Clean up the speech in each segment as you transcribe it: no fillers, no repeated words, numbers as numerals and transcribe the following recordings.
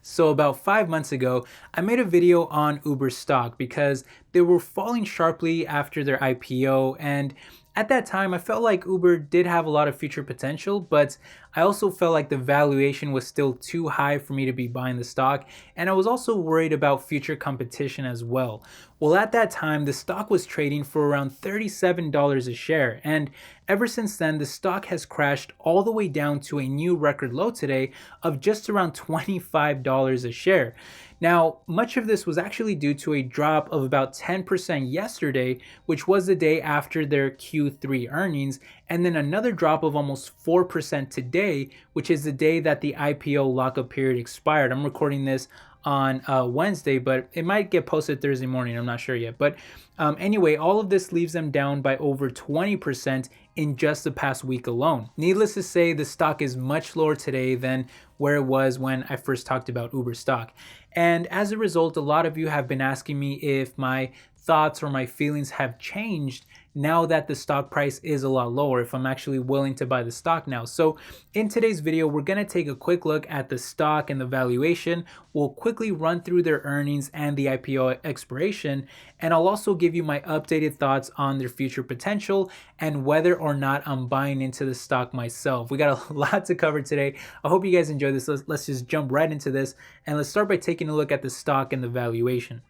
So about 5 months ago, I made a video on Uber stock because they were falling sharply after their IPO. And at that time, I felt like Uber did have a lot of future potential, but I also felt like the valuation was still too high for me to be buying the stock. And I was also worried about future competition as well. Well, at that time, the stock was trading for around $37 a share. And ever since then, the stock has crashed all the way down to a new record low today of just around $25 a share. Now, much of this was actually due to a drop of about 10% yesterday, which was the day after their Q3 earnings, and then another drop of almost 4% today, which is the day that the IPO lockup period expired. I'm recording this on Wednesday, but it might get posted Thursday morning. I'm not sure yet. But anyway, all of this leaves them down by over 20% in just the past week alone. Needless to say, the stock is much lower today than where it was when I first talked about Uber stock. And as a result, a lot of you have been asking me if my thoughts or my feelings have changed now that the stock price is a lot lower, if I'm actually willing to buy the stock now. So in today's video, we're going to take a quick look at the stock and the valuation. We'll quickly run through their earnings and the IPO expiration, and I'll also give you my updated thoughts on their future potential and whether or not I'm buying into the stock myself. We got a lot to cover today. I hope you guys enjoy this. Let's just jump right into this, and let's start by taking a look at the stock and the valuation.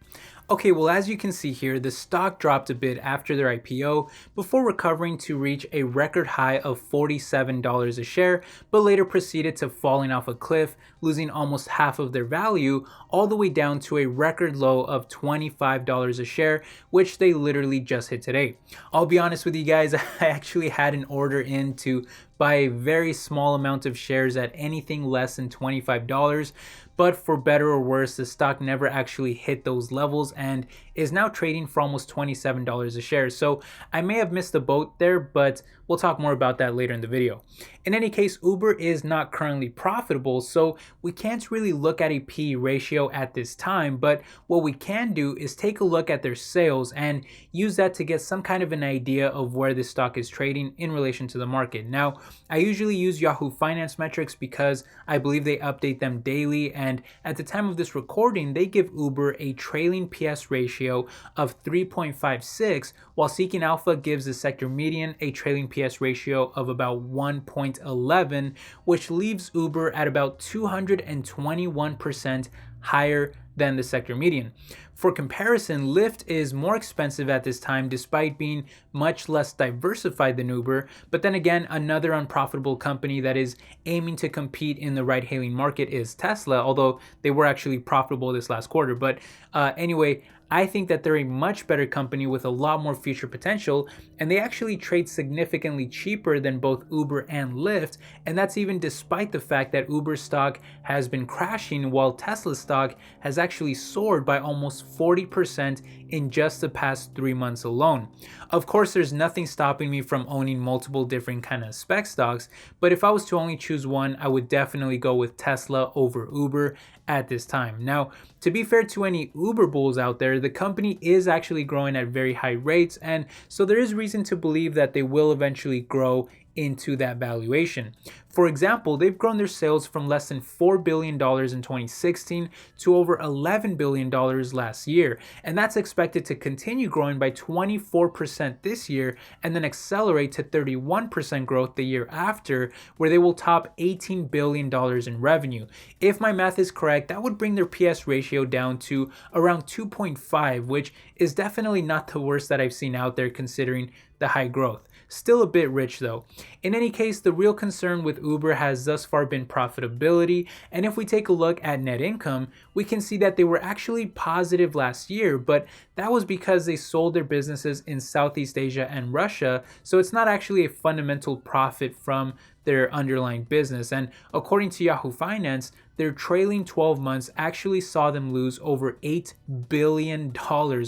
Okay, well, as you can see here, the stock dropped a bit after their IPO before recovering to reach a record high of $47 a share, but later proceeded to falling off a cliff, losing almost half of their value, all the way down to a record low of $25 a share, which they literally just hit today. I'll be honest with you guys, I actually had an order in to buy a very small amount of shares at anything less than $25, but for better or worse, the stock never actually hit those levels and is now trading for almost $27 a share. So I may have missed the boat there, but we'll talk more about that later in the video. In any case, Uber is not currently profitable, so we can't really look at a P/E ratio at this time, but what we can do is take a look at their sales and use that to get some kind of an idea of where this stock is trading in relation to the market. Now, I usually use Yahoo Finance metrics because I believe they update them daily, and at the time of this recording, they give Uber a trailing PS ratio of 3.56, while Seeking Alpha gives the sector median a trailing PS ratio of about 1.11, which leaves Uber at about 221% higher than the sector median. For comparison, Lyft is more expensive at this time despite being much less diversified than Uber, but then again, another unprofitable company that is aiming to compete in the ride-hailing market is Tesla, although they were actually profitable this last quarter. But anyway, I think that they're a much better company with a lot more future potential, and they actually trade significantly cheaper than both Uber and Lyft, and that's even despite the fact that Uber stock has been crashing while Tesla stock has actually soared by almost 40% in just the past 3 months alone. Of course, there's nothing stopping me from owning multiple different kind of spec stocks, but if I was to only choose one, I would definitely go with Tesla over Uber at this time. Now, to be fair to any Uber bulls out there, the company is actually growing at very high rates, and so there is reason to believe that they will eventually grow into that valuation. For example, they've grown their sales from less than $4 billion in 2016 to over $11 billion last year, and that's expected to continue growing by 24% this year and then accelerate to 31% growth the year after, where they will top $18 billion in revenue. If my math is correct, that would bring their PS ratio down to around 2.5, which is definitely not the worst that I've seen out there considering the high growth. Still a bit rich though. In any case, the real concern with Uber has thus far been profitability, and if we take a look at net income, we can see that they were actually positive last year, but that was because they sold their businesses in Southeast Asia and Russia, so it's not actually a fundamental profit from their underlying business. And according to Yahoo Finance, their trailing 12 months actually saw them lose over $8 billion,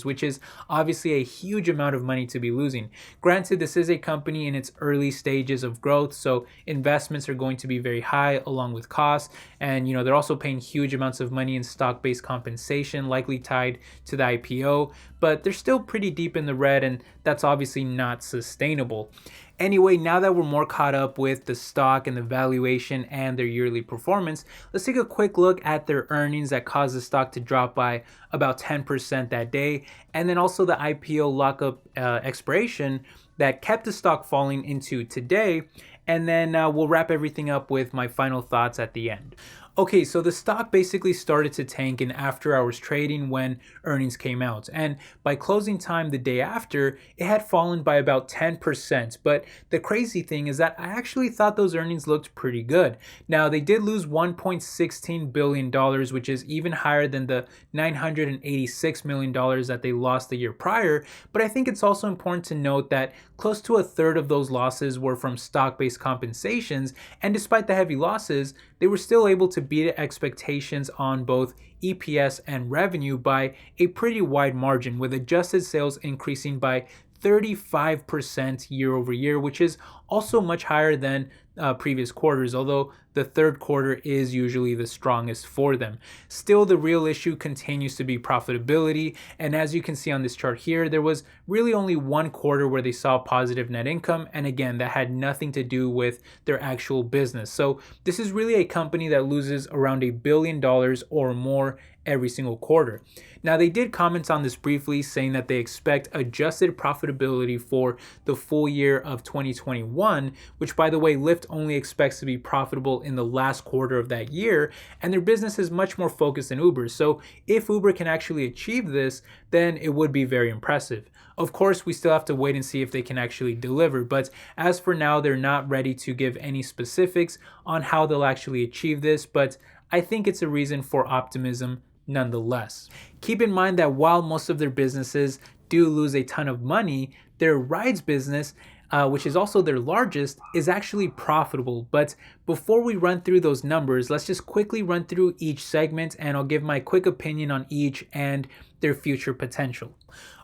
which is obviously a huge amount of money to be losing. Granted, this is a company in its early stages of growth, so investments are going to be very high along with costs. And they're also paying huge amounts of money in stock-based compensation, likely tied to the IPO, but they're still pretty deep in the red, and that's obviously not sustainable. Anyway, now that we're more caught up with the stock and the valuation and their yearly performance, let's take a quick look at their earnings that caused the stock to drop by about 10% that day, and then also the IPO lockup expiration that kept the stock falling into today. And then we'll wrap everything up with my final thoughts at the end. Okay, so the stock basically started to tank in after hours trading when earnings came out. And by closing time the day after, it had fallen by about 10%. But the crazy thing is that I actually thought those earnings looked pretty good. Now, they did lose $1.16 billion, which is even higher than the $986 million that they lost the year prior. But I think it's also important to note that close to a third of those losses were from stock-based compensations. And despite the heavy losses, they were still able to beat expectations on both EPS and revenue by a pretty wide margin, with adjusted sales increasing by 35% year over year, which is also much higher than previous quarters, although the third quarter is usually the strongest for them. Still, the real issue continues to be profitability, and as you can see on this chart here, there was really only one quarter where they saw positive net income, and again, that had nothing to do with their actual business. So this is really a company that loses around $1 billion or more every single quarter. Now, they did comment on this briefly, saying that they expect adjusted profitability for the full year of 2021, which, by the way, Lyft only expects to be profitable in the last quarter of that year, and their business is much more focused than Uber's. So if Uber can actually achieve this, then it would be very impressive. Of course, we still have to wait and see if they can actually deliver, but as for now, they're not ready to give any specifics on how they'll actually achieve this, but I think it's a reason for optimism nonetheless. Keep in mind that while most of their businesses do lose a ton of money, their rides business, which is also their largest, is actually profitable. But before we run through those numbers, let's just quickly run through each segment and I'll give my quick opinion on each and their future potential.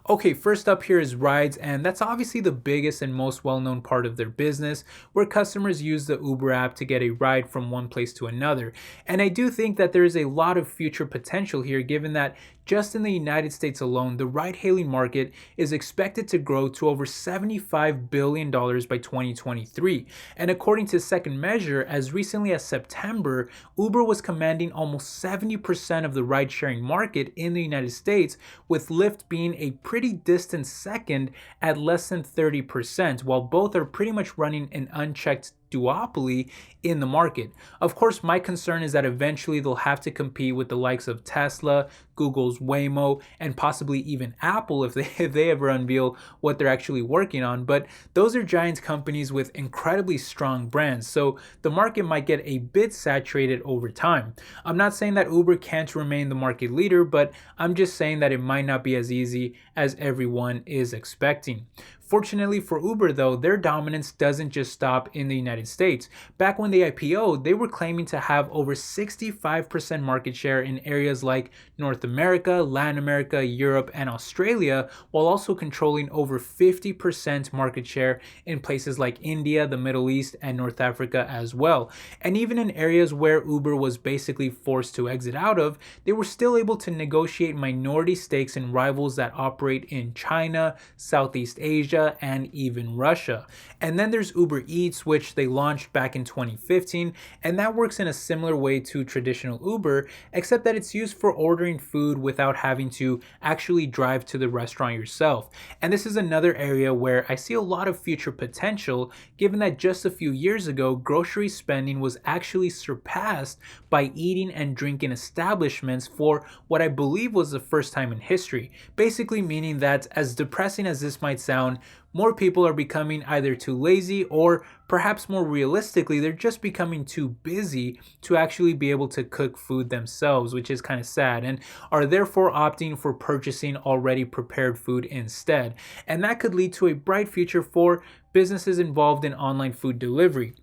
Okay, first up here is rides, and that's obviously the biggest and most well-known part of their business, where customers use the Uber app to get a ride from one place to another. And I do think that there is a lot of future potential here, given that just in the United States alone, the ride-hailing market is expected to grow to over $75 billion by 2023. And according to Second Measure, as recently as September, Uber was commanding almost 70% of the ride-sharing market in the United States, with Lyft being a pretty distant second at less than 30%, while both are pretty much running an unchecked duopoly in the market. Of course, my concern is that eventually they'll have to compete with the likes of Tesla, Google's Waymo, and possibly even Apple if they ever unveil what they're actually working on. But those are giant companies with incredibly strong brands, so the market might get a bit saturated over time. I'm not saying that Uber can't remain the market leader, but I'm just saying that it might not be as easy as everyone is expecting. Fortunately for Uber though, their dominance doesn't just stop in the United States. Back when they IPO'd, they were claiming to have over 65% market share in areas like North America, Latin America, Europe, and Australia, while also controlling over 50% market share in places like India, the Middle East, and North Africa as well. And even in areas where Uber was basically forced to exit out of, they were still able to negotiate minority stakes in rivals that operate in China, Southeast Asia, and even Russia. And then there's Uber Eats, which they launched back in 2015, and that works in a similar way to traditional Uber, except that it's used for ordering food without having to actually drive to the restaurant yourself. And this is another area where I see a lot of future potential, given that just a few years ago, grocery spending was actually surpassed by eating and drinking establishments for what I believe was the first time in history. Basically meaning that, as depressing as this might sound, more people are becoming either too lazy or perhaps more realistically, they're just becoming too busy to actually be able to cook food themselves, which is kind of sad, and are therefore opting for purchasing already prepared food instead. And that could lead to a bright future for businesses involved in online food delivery.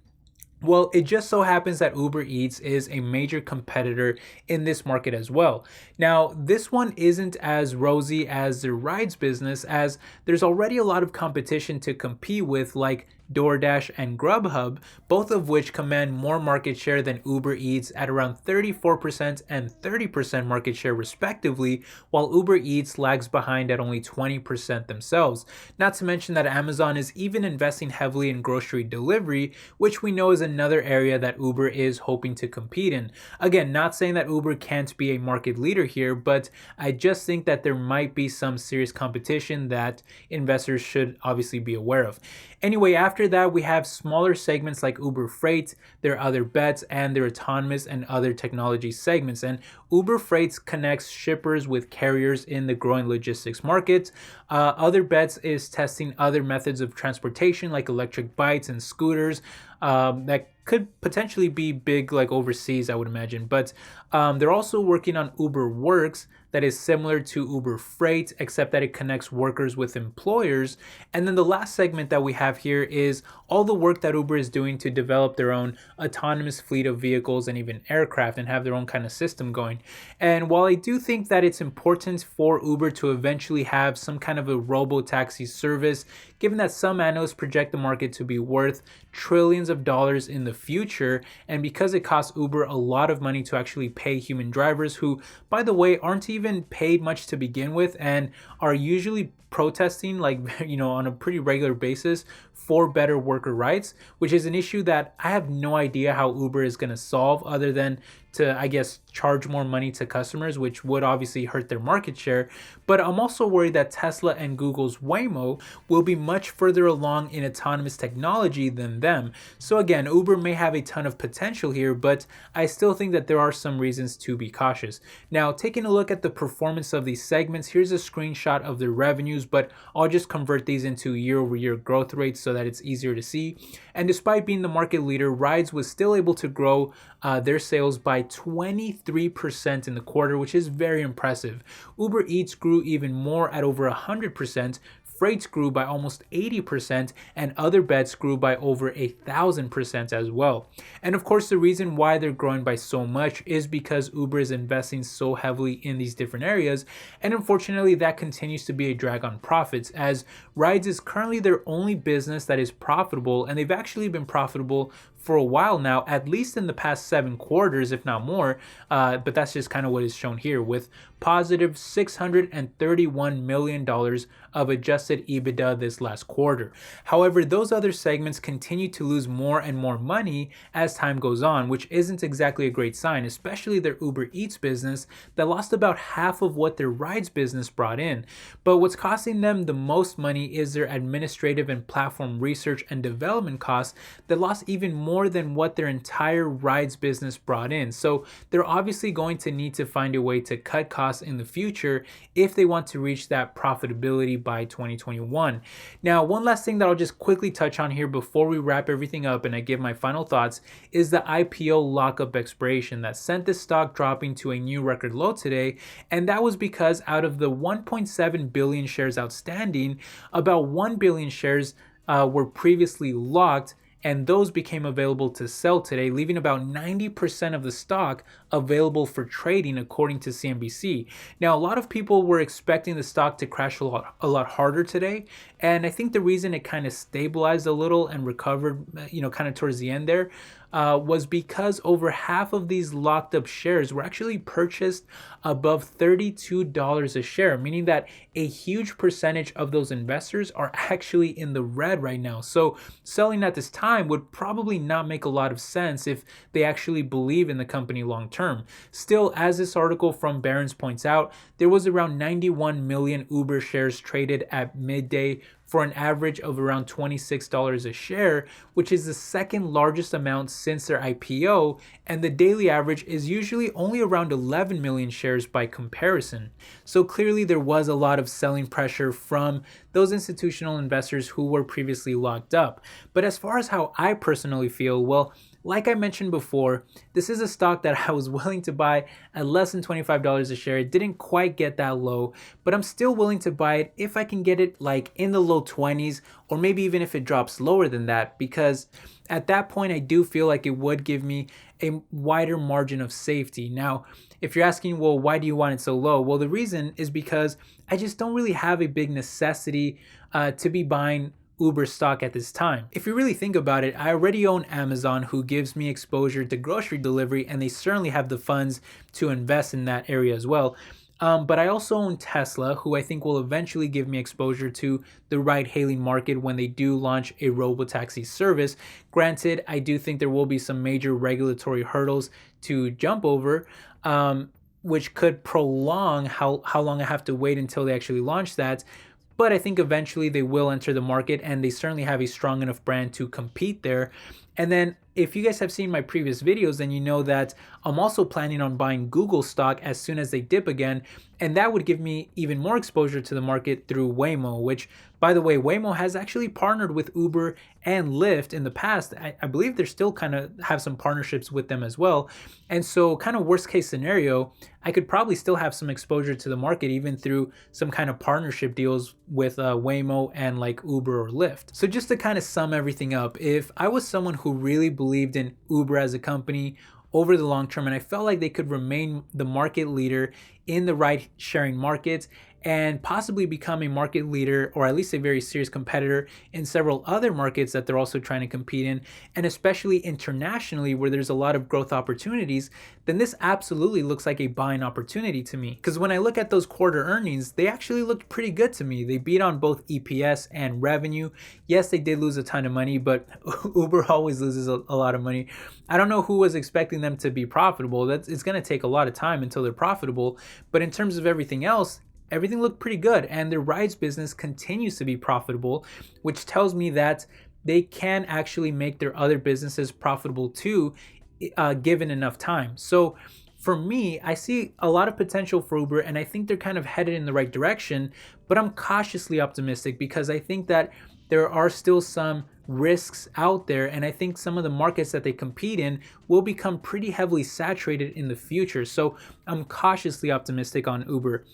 Well, it just so happens that Uber Eats is a major competitor in this market as well. Now, this one isn't as rosy as their rides business, as there's already a lot of competition to compete with, like DoorDash, and Grubhub, both of which command more market share than Uber Eats at around 34% and 30% market share respectively, while Uber Eats lags behind at only 20% themselves. Not to mention that Amazon is even investing heavily in grocery delivery, which we know is another area that Uber is hoping to compete in. Again, not saying that Uber can't be a market leader here, but I just think that there might be some serious competition that investors should obviously be aware of. Anyway, after that, we have smaller segments like Uber Freight, their other bets, and their autonomous and other technology segments. And Uber Freight connects shippers with carriers in the growing logistics market. Other bets is testing other methods of transportation like electric bikes and scooters that could potentially be big like overseas, I would imagine. But they're also working on Uber Works, that is similar to Uber Freight, except that it connects workers with employers. And then the last segment that we have here is all the work that Uber is doing to develop their own autonomous fleet of vehicles and even aircraft and have their own kind of system going. And while I do think that it's important for Uber to eventually have some kind of a robo-taxi service, given that some analysts project the market to be worth trillions of dollars in the future, and because it costs Uber a lot of money to actually pay human drivers who, by the way, aren't even paid much to begin with and are usually protesting like on a pretty regular basis for better worker rights, which is an issue that I have no idea how Uber is going to solve other than to, I guess, charge more money to customers, which would obviously hurt their market share. But I'm also worried that Tesla and Google's Waymo will be much further along in autonomous technology than them. So again, Uber may have a ton of potential here, but I still think that there are some reasons to be cautious. Now, taking a look at the performance of these segments, here's a screenshot of their revenues, but I'll just convert these into year-over-year growth rates so that it's easier to see. And despite being the market leader, Rides was still able to grow their sales by 23% in the quarter, which is very impressive. Uber Eats grew even more at over 100%. Freights grew by almost 80%, and other bets grew by over 1,000% as well. And of course, the reason why they're growing by so much is because Uber is investing so heavily in these different areas, and unfortunately, that continues to be a drag on profits, as Rides is currently their only business that is profitable, and they've actually been profitable for a while now, at least in the past 7 quarters, if not more. But that's just kind of what is shown here, with positive $631 million of adjusted EBITDA this last quarter. However, those other segments continue to lose more and more money as time goes on, which isn't exactly a great sign, especially their Uber Eats business that lost about half of what their Rides business brought in. But what's costing them the most money is their administrative and platform research and development costs that lost even more than what their entire Rides business brought in. So they're obviously going to need to find a way to cut costs in the future if they want to reach that profitability by 2021. Now, one last thing that I'll just quickly touch on here before we wrap everything up and I give my final thoughts is the IPO lockup expiration that sent the stock dropping to a new record low today. And that was because out of the 1.7 billion shares outstanding, about 1 billion shares were previously locked, and those became available to sell today, leaving about 90% of the stock available for trading, according to CNBC. Now, a lot of people were expecting the stock to crash a lot harder today, and I think the reason it kind of stabilized a little and recovered, kind of towards the end there, was because over half of these locked up shares were actually purchased above $32 a share, meaning that a huge percentage of those investors are actually in the red right now. So selling at this time would probably not make a lot of sense if they actually believe in the company long term. Still, as this article from Barron's points out, there was around 91 million Uber shares traded at midday for an average of around $26 a share, which is the second largest amount since their IPO, and the daily average is usually only around 11 million shares by comparison. So clearly there was a lot of selling pressure from those institutional investors who were previously locked up. But as far as how I personally feel, well, like I mentioned before, this is a stock that I was willing to buy at less than $25 a share. It didn't quite get that low, but I'm still willing to buy it if I can get it like in the low 20s, or maybe even if it drops lower than that, because at that point I do feel like it would give me a wider margin of safety. Now, if you're asking, well, why do you want it so low? Well, the reason is because I just don't really have a big necessity to be buying Uber stock at this time. If you really think about it, I already own Amazon, who gives me exposure to grocery delivery, and they certainly have the funds to invest in that area as well. But I also own Tesla, who I think will eventually give me exposure to the ride-hailing market when they do launch a robotaxi service. Granted, I do think there will be some major regulatory hurdles to jump over, which could prolong how long I have to wait until they actually launch that. But I think eventually they will enter the market, and they certainly have a strong enough brand to compete there. And then if you guys have seen my previous videos, then you know that I'm also planning on buying Google stock as soon as they dip again. And that would give me even more exposure to the market through Waymo, which, by the way, Waymo has actually partnered with Uber and Lyft in the past. I believe they're still kind of have some partnerships with them as well. And so kind of worst case scenario, I could probably still have some exposure to the market even through some kind of partnership deals with Waymo and like Uber or Lyft. So just to kind of sum everything up, if I was someone who really believed in Uber as a company over the long term, and I felt like they could remain the market leader in the ride sharing market and possibly become a market leader, or at least a very serious competitor in several other markets that they're also trying to compete in, and especially internationally where there's a lot of growth opportunities, then this absolutely looks like a buying opportunity to me. Because when I look at those quarter earnings, they actually looked pretty good to me. They beat on both EPS and revenue. Yes, they did lose a ton of money, but Uber always loses a lot of money. I don't know who was expecting them to be profitable. It's going to take a lot of time until they're profitable. But in terms of everything else, everything looked pretty good, and their rides business continues to be profitable, which tells me that they can actually make their other businesses profitable too, given enough time. So for me, I see a lot of potential for Uber, and I think they're kind of headed in the right direction, but I'm cautiously optimistic because I think that there are still some risks out there, and I think some of the markets that they compete in will become pretty heavily saturated in the future. So I'm cautiously optimistic on Uber.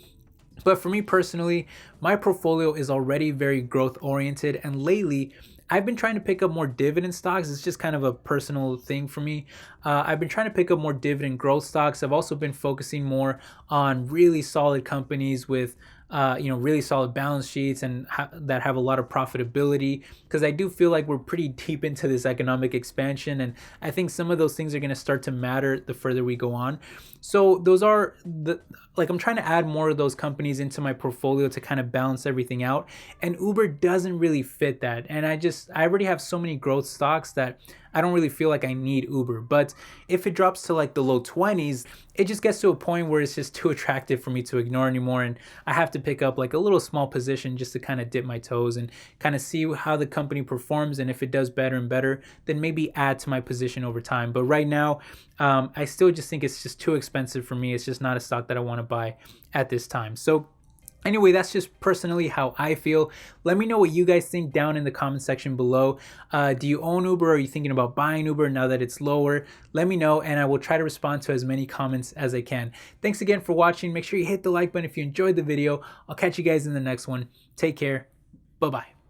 But for me personally, my portfolio is already very growth oriented, and lately I've been trying to pick up more dividend stocks. It's just kind of a personal thing for me. I've been trying to pick up more dividend growth stocks. I've also been focusing more on really solid companies with really solid balance sheets and that have a lot of profitability, because I do feel like we're pretty deep into this economic expansion, and I think some of those things are going to start to matter the further we go on. So those are I'm trying to add more of those companies into my portfolio to kind of balance everything out, and Uber doesn't really fit that. And I already have so many growth stocks that I don't really feel like I need Uber. But if it drops to like the low 20s, it just gets to a point where it's just too attractive for me to ignore anymore, and I have to pick up like a little small position just to kind of dip my toes and kind of see how the company performs, and if it does better and better, then maybe add to my position over time. But right now, I still just think it's just too expensive for me. It's just not a stock that I want to buy at this time. So anyway, that's just personally how I feel. Let me know what you guys think down in the comment section below. Do you own Uber? Or are you thinking about buying Uber now that it's lower? Let me know, and I will try to respond to as many comments as I can. Thanks again for watching. Make sure you hit the like button if you enjoyed the video. I'll catch you guys in the next one. Take care. Bye-bye.